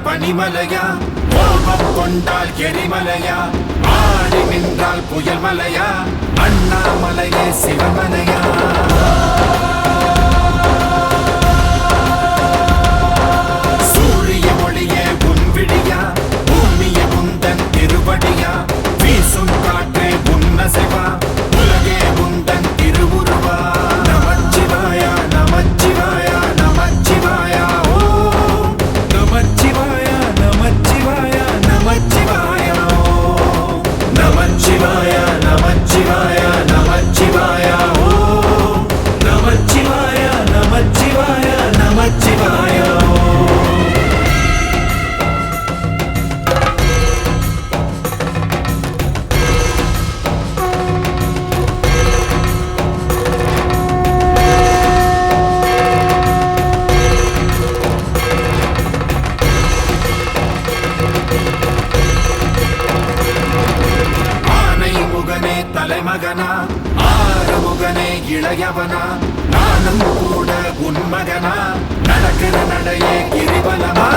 பனிமலையா, கோபம் கொண்டால் எரிமலையா, ஆடி நின்றால் புயல் மலையா, அண்ணாமலையே சிவமலையா. சூரிய ஒளியே உன் விடியா, பூமிய முந்தன் திருவடியா, வீசும் காற்றே உன்னசைவா, உலகே உந்தன் திருவுருவா. நமச்சிவாயா நமச்சிவாயா நமச்சிவாயா ஓம் நமச்சிவாயா நமச்சிவாயா நமச்சிவாயா ஓம் நமச்சிவாயா நமச்சிவாயா நமச்சிவாயா ஓம் நமச்சிவாயா நமச்சிவாயா நமச்சிவாயா ஓம். தலைமகனா ஆறுமுகனே இளையவனா, நானும் கூட உன்மகனா, நடக்கிற நடையே கிரிவலமா.